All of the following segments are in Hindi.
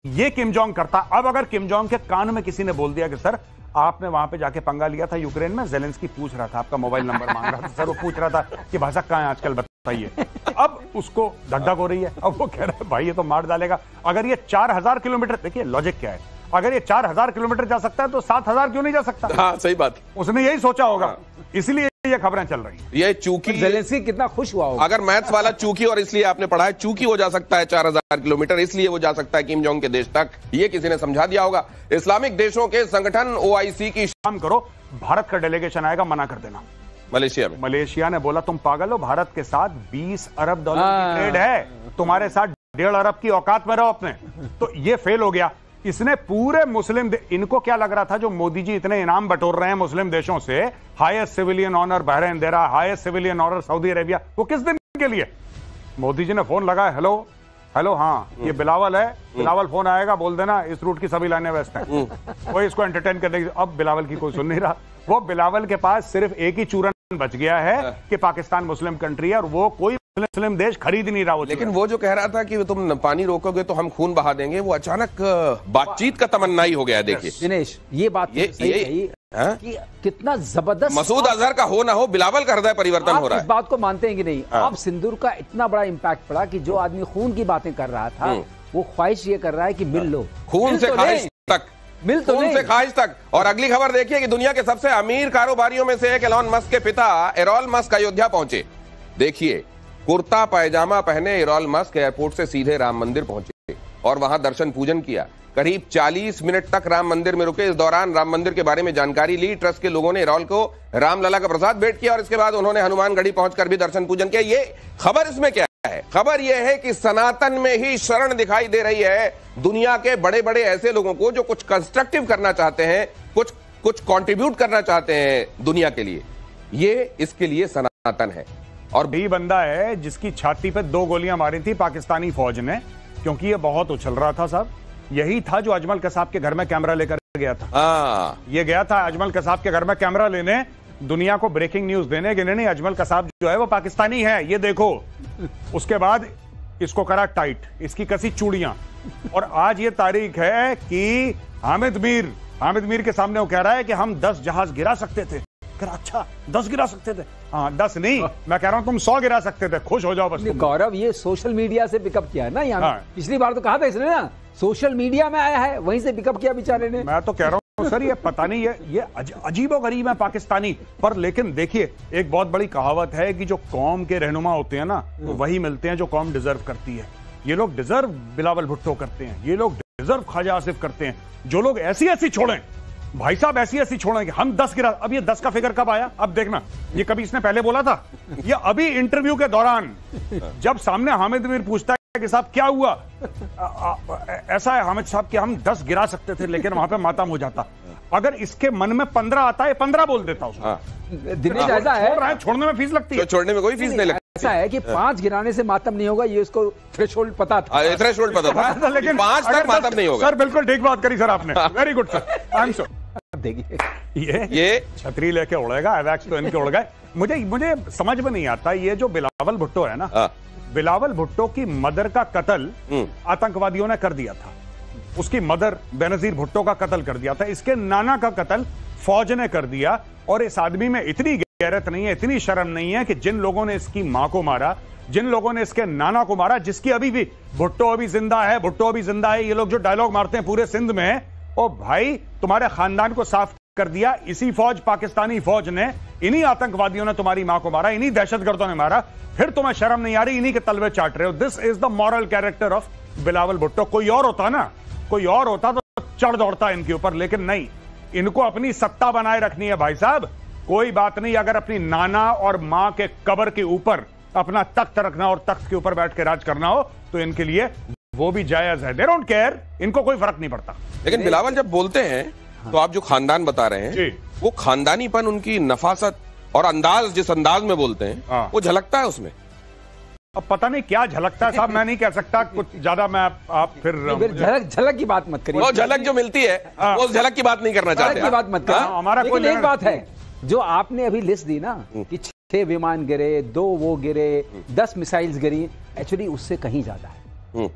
ये किम जोंग करता। अब अगर किम जोंग के कान में किसी ने बोल दिया कि सर आपने वहां पे जाके पंगा लिया था यूक्रेन में, जेलेंस्की पूछ रहा था, आपका मोबाइल नंबर मांग रहा था, सर वो पूछ रहा था कि भाषा कहां है आजकल बताइए, अब उसको धक हो रही है। अब वो कह रहा है भाई ये तो मार डालेगा। अगर ये 4000 किलोमीटर, देखिए लॉजिक क्या है, अगर ये 4000 किलोमीटर जा सकता है तो 7000 क्यों नहीं जा सकता? हाँ सही बात, उसने यही सोचा होगा, इसलिए ये खबरें चल रही हैं। ये चूकी जेलेंस्की कितना खुश हुआ होगा अगर मैथ्स वाला चूकी, और इसलिए आपने पढ़ा है चूकी हो जा सकता है 4000 किलोमीटर, इसलिए वो जा सकता है किम जोंग के देश तक, ये किसी ने समझा दिया होगा। इस्लामिक देशों के संगठन OIC की काम करो, भारत का डेलीगेशन आएगा, मना कर देना। मलेशिया में मलेशिया ने बोला तुम पागल हो, भारत के साथ 20 अरब डॉलर की ट्रेड है, तुम्हारे साथ 1.5 अरब की औकात में रहो अपने। तो ये फेल हो गया। इसने पूरे मुस्लिम, इनको क्या लग रहा था जो मोदी जी इतने इनाम बटोर रहे हैं मुस्लिम देशों से, हाईएस्ट सिविलियन ऑनर बहरीन दे रहा, highest civilian honour Saudi Arabia, वो किस दिन के लिए? मोदी जी ने फोन लगाया, हेलो हेलो, हाँ ये बिलावल है, बिलावल फोन आएगा, बोल देना इस रूट की सभी लाइनें व्यस्त हैं, वो इसको एंटरटेन करने की। अब बिलावल की कोई सुन नहीं रहा। वो बिलावल के पास सिर्फ एक ही चूरन बच गया है कि पाकिस्तान मुस्लिम कंट्री है और वो कोई मुस्लिम देश खरीद नहीं रहा। लेकिन वो जो कह रहा था कि तुम पानी रोकोगे तो हम खून बहा देंगे, वो अचानक बातचीत का तमन्ना ही हो गया। देखिए दिनेश, ये बात सही कही कि कितना जबरदस्त मसूद अजहर का हो ना हो, बिलावल का हृदय परिवर्तन हो रहा है। इस बात को मानते हैं कि नहीं? अब सिंदूर का इतना बड़ा इम्पैक्ट पड़ा कि जो आदमी खून की बातें कर रहा था वो ख्वाहिश ये कर रहा है कि मिल लो, खून से ख्वाहिश तक, मिल तो खून से ख्वाहिश तक। और अगली खबर देखिए कि दुनिया के सबसे अमीर कारोबारियों में से एक एलॉन मस्क के पिता एरॉल मस्क अयोध्या पहुंचे। देखिए, कुर्ता पैजामा पहने एरॉल मस्क एयरपोर्ट से सीधे राम मंदिर पहुंचे और वहां दर्शन पूजन किया। करीब 40 मिनट तक राम मंदिर में रुके। इस दौरान राम मंदिर के बारे में जानकारी ली। ट्रस्ट के लोगों ने एरॉल को रामलला का प्रसाद भेंट किया और इसके बाद उन्होंने हनुमानगढ़ी पहुंचकर भी दर्शन पूजन किया। ये खबर इसमें क्या है? खबर यह है कि सनातन में ही शरण दिखाई दे रही है दुनिया के बड़े बड़े ऐसे लोगों को जो कुछ कंस्ट्रक्टिव करना चाहते हैं, कुछ कंट्रीब्यूट करना चाहते हैं दुनिया के लिए। ये इसके लिए सनातन है। और भी बंदा है जिसकी छाती पे 2 गोलियां मारी थी पाकिस्तानी फौज ने, क्योंकि ये बहुत उछल रहा था साहब। यही था जो अजमल कसाब के घर में कैमरा लेकर गया था। ये गया था अजमल कसाब के घर में कैमरा लेने, दुनिया को ब्रेकिंग न्यूज देने के लिए। नहीं, अजमल कसाब जो है वो पाकिस्तानी है, ये देखो। उसके बाद इसको करा टाइट, इसकी कसी चूड़ियां। और आज ये तारीख है कि हामिद मीर के सामने वो कह रहा है कि हम 10 जहाज गिरा सकते थे। अच्छा 10 गिरा सकते थे? हाँ 10 नहीं, मैं कह रहा हूं तुम 100 गिरा सकते थे, खुश हो जाओ बस। गौरव, ये सोशल मीडिया से पिकअप किया है ना यहाँ। पिछली बार तो कहा था इसने ना, सोशल मीडिया में आया है, वहीं से पिकअप किया बेचारे ने। मैं तो कह रहा हूं सर, ये पता नहीं, ये अजीबोगरीब है पाकिस्तानी। पर लेकिन देखिए, एक बहुत बड़ी कहावत है कि जो कौम के रहनुमा होते हैं ना, तो वही मिलते हैं जो कौम डिजर्व करती है। ये लोग डिजर्व बिलावल भुट्टो करते हैं, ये लोग डिजर्व ख्वाजा आसिफ करते हैं। जो लोग ऐसी छोड़ें भाई साहब, ऐसी छोड़ेंगे, हम 10 गिरा। अब ये 10 का फिगर कब आया? अब देखना, ये कभी इसने पहले बोला था? ये अभी इंटरव्यू के दौरान जब सामने हामिद मीर पूछता है कि साहब क्या हुआ, ऐसा है हामिद साहब कि हम 10 गिरा सकते थे लेकिन वहां पे मातम हो जाता। अगर इसके मन में 15 आता है, 15 बोल देता उसको। दिनेश ऐसा है, छोड़ने में फीस लगती है, छोड़ने में कोई फीस नहीं लगती। ऐसा है कि 5 गिराने से मातम नहीं होगा, ये उसको थ्रेशोल्ड पता था। थ्रेशोल्ड पता था, लेकिन 5 तक मातम नहीं होगा। सर बिल्कुल ठीक बात करी सर आपने, very good sir, I am so. देखिए ये छतरी लेके उड़ेगा, एवैक्स तो इनके उड़ गए। मुझे समझ में नहीं आता, ये जो बिलावल भुट्टो है ना, बिलावल भुट्टो की मदर का कत्ल आतंकवादियों ने कर दिया था। उसकी मदर बेनजीर भुट्टो का कत्ल कर दिया था। इसके नाना का कत्ल फौज ने कर दिया। और इस आदमी में इतनी गैरत नहीं है, इतनी शर्म नहीं है कि जिन लोगों ने इसकी मां को मारा, जिन लोगों ने इसके नाना को मारा, जिसकी अभी भी भुट्टो अभी जिंदा है, भुट्टो अभी जिंदा है, ये लोग जो डायलॉग मारते हैं पूरे सिंध में, ओ भाई तुम्हारे खानदान को साफ कर दिया इसी फौज, पाकिस्तानी फौज ने। इन्हीं आतंकवादियों ने तुम्हारी मां को मारा, इन्हीं दहशतगर्दों ने मारा, फिर तुम्हें शर्म नहीं आ रही, इन्हीं के तलवे चाट रहे हो। This is the moral character of Bilawal Bhutto. कोई और होता ना, कोई और होता तो चढ़ दौड़ता इनके ऊपर, लेकिन नहीं, इनको अपनी सत्ता बनाए रखनी है भाई साहब। कोई बात नहीं, अगर अपनी नाना और मां के कब्र के ऊपर अपना तख्त रखना और तख्त के ऊपर बैठ के राज करना हो तो इनके लिए वो भी जायज है। दे डोंट केयर, इनको कोई फर्क नहीं पड़ता। लेकिन बिलावल जब बोलते हैं तो आप जो खानदान बता रहे हैं, वो खानदानीपन, उनकी नफासत और अंदाज, जिस अंदाज में बोलते हैं वो झलकता है उसमें। अब पता नहीं क्या झलकता है साहब, मैं नहीं कह सकता कुछ ज्यादा। मैं आप फिर झलक की बात मत करिए। वो झलक जो मिलती है वो झलक की बात नहीं करना चाहते, की बात मत करिए। हमारा कोई एक बात है, जो आपने अभी लिस्ट दी ना कि 6 विमान गिरे, 2 वो गिरे, 10 मिसाइल्स गिरी, एक्चुअली उससे कहीं ज्यादा है।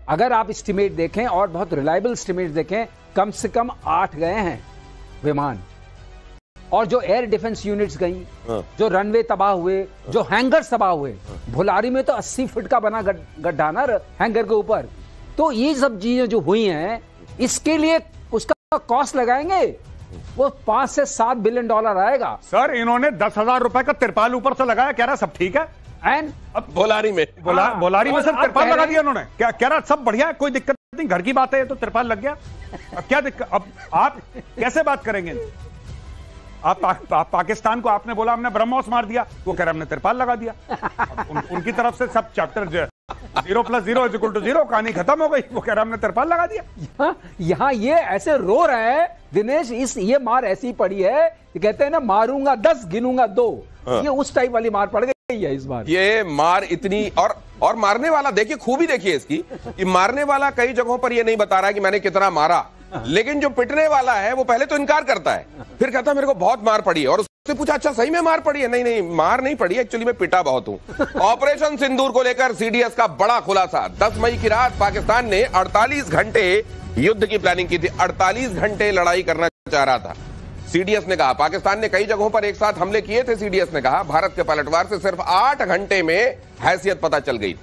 अगर आप एस्टिमेट देखें और बहुत रिलायबल एस्टिमेट देखें, कम से कम 8 गए हैं विमान, और जो एयर डिफेंस यूनिट्स गई, जो रनवे तबाह हुए, जो हैंगर तबाह हुए, भुलारी में तो 80 फीट का बना गड्ढा ना हैंगर के ऊपर। तो ये सब चीजें जो हुई हैं, इसके लिए उसका कॉस्ट लगाएंगे, वो 5 से 7 बिलियन डॉलर आएगा। सर इन्होंने 10,000 रुपए का तिरपाल ऊपर से लगाया, कह रहा सब ठीक है। एंड अब भोलारी में भोलारी में सर तिरपाल लगा दिया उन्होंने, क्या कह रहा सब बढ़िया है, कोई दिक्कत नहीं, घर की बात है, तो तिरपाल लग गया। अब क्या दिक्कत, अब आप कैसे बात करेंगे? आप पाकिस्तान को आपने बोला हमने ब्रह्मोस मार दिया, वो कह रहा हमने तिरपाल लगा दिया। उनकी तरफ से सब चैप्टर 0 + 0 = 0, कहानी खत्म हो गई, वो कह रहा हमने तिरपाल लगा दिया। यहाँ ये ऐसे रो रहे हैं दिनेश, ये मार ऐसी पड़ी है, कहते हैं ना मारूंगा 10 गिनूंगा 2, ये उस टाइप वाली मार पड़ गई है इस बार। ये मार इतनी, और मारने वाला देखिए, खूबी देखिए इसकी, कि मारने वाला कई जगहों पर ये नहीं बता रहा है कि मैंने कितना मारा, लेकिन जो पिटने वाला है वो पहले तो इनकार करता है, फिर कहता है मेरे को बहुत मार पड़ी है, और उससे पूछा अच्छा सही में मार पड़ी है? नहीं मार नहीं पड़ी, एक्चुअली मैं पिटा बहुत हूं। ऑपरेशन सिंदूर को लेकर सीडीएस का बड़ा खुलासा। 10 मई की रात पाकिस्तान ने 48 घंटे युद्ध की प्लानिंग की थी, 48 घंटे लड़ाई करना चाह रहा था। सीडीएस ने कहा पाकिस्तान ने कई जगहों पर एक साथ हमले किए थे। सीडीएस ने कहा भारत के पलटवार से सिर्फ 8 घंटे में हैसियत पता चल गई।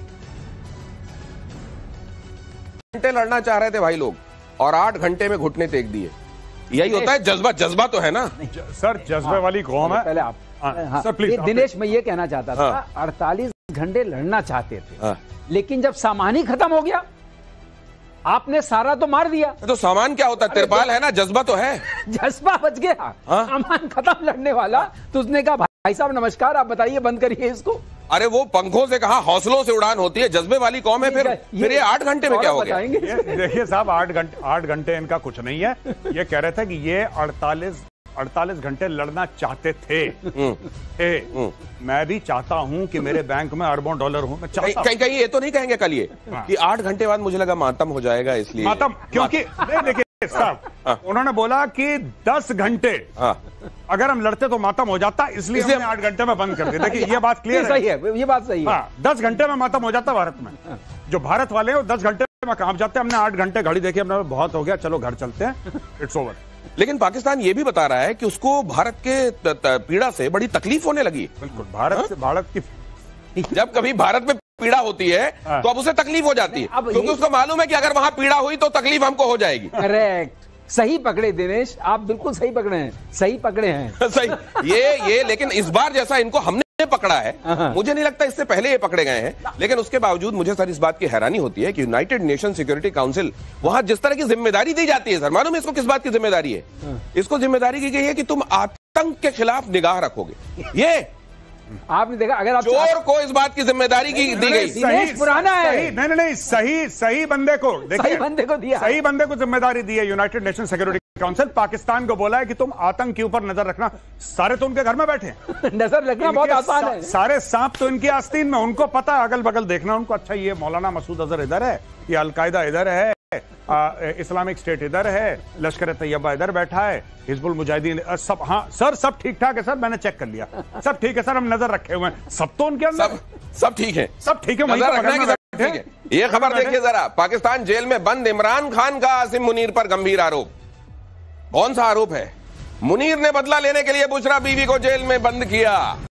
घंटे लड़ना चाह रहे थे भाई लोग, और 8 घंटे में घुटने टेक दिए। यही होता है जज्बा, जज्बा तो है ना सर, जज्बे वाली कौम है। पहले आप सर प्लीज। दिनेश मैं ये कहना चाहता था, 48 घंटे लड़ना चाहते थे, लेकिन जब सामान ही खत्म हो गया, आपने सारा तो मार दिया। तो सामान क्या होता है? तिरपाल है ना, जज्बा तो है। जज्बा बच गया, सामान खत्म लड़ने वाला, तो उसने कहा भाई साहब नमस्कार, आप बताइए बंद करिए इसको। अरे वो पंखों से कहा, हौसलों से उड़ान होती है, जज्बे वाली कौम है। फिर ये 8 घंटे में क्या हो गया? देखिए साहब, 8 घंटे इनका कुछ नहीं है। ये कह रहे थे कि ये 48 घंटे लड़ना चाहते थे। मैं भी चाहता हूं कि मेरे बैंक में अरबों डॉलर हो। मैं चाहता हूं। कहीं ये तो नहीं कहेंगे कल ये कि 8 घंटे बाद मुझे लगा मातम हो जाएगा, इसलिए मातम, क्योंकि देखिए साहब, उन्होंने बोला कि 10 घंटे अगर हम लड़ते तो मातम हो जाता, इसलिए हमने 8 घंटे में बंद कर दिया। देखिए ये बात क्लियर है, सही है, ये बात सही है। 10 घंटे में मातम हो जाता भारत में। जो भारत वाले हैं वो 10 घंटे में काम जाते हैं। हमने 8 घंटे घड़ी देखी, हमने बहुत हो गया, चलो घर चलते हैं, इट्स ओवर। लेकिन पाकिस्तान ये भी बता रहा है कि उसको भारत के पीड़ा से बड़ी तकलीफ होने लगी। बिल्कुल, भारत की जब कभी भारत में पीड़ा होती है तो अब उसे तकलीफ हो जाती है, क्योंकि उसको मालूम है कि अगर वहां पीड़ा हुई तो तकलीफ हमको हो जाएगी। करेक्ट, सही पकड़े दिनेश, आप बिल्कुल सही पकड़े हैं, सही पकड़े हैं। सही ये लेकिन इस बार जैसा इनको हमने पकड़ा है, मुझे नहीं लगता इससे पहले ये पकड़े गए हैं। लेकिन उसके बावजूद मुझे सर इस बात की हैरानी होती है कि यूनाइटेड नेशन सिक्योरिटी काउंसिल, वहां जिस तरह की जिम्मेदारी दी जाती है, सर मालूम है इसको किस बात की जिम्मेदारी है? इसको जिम्मेदारी की गई है कि तुम आतंक के खिलाफ निगाह रखोगे। ये आपने देखा, अगर आप चोर को इस बात की जिम्मेदारी की दी गई, दिनेश पुराना है, नहीं, सही बंदे को, सही बंदे को दिया, सही बंदे को जिम्मेदारी दी है United nation security council. Pakistan को बोला है कि तुम आतंक के ऊपर नजर रखना। सारे तो उनके घर में बैठे हैं, नजर रखना बहुत आसान है। सारे सांप तो इनकी आस्तीन में, उनको पता है अगल बगल देखना उनको। अच्छा ये मौलाना मसूद अजहर इधर है, ये अलकायदा इधर है, इस्लामिक स्टेट इधर है, लश्कर तैयबा इधर बैठा है, हिजबुल मुजाहिदीन सब। हाँ सर, सब ठीक ठाक है सर, मैंने चेक कर लिया, सब ठीक है सर, हम नजर रखे हुए हैं, सब तो उनके अंदर सब ठीक है, सब ठीक है। ठीक है। ये खबर देखिए जरा, पाकिस्तान जेल में बंद इमरान खान का आसिम मुनीर पर गंभीर आरोप। कौन सा आरोप है? मुनीर ने बदला लेने के लिए बुशरा बीवी को जेल में बंद किया।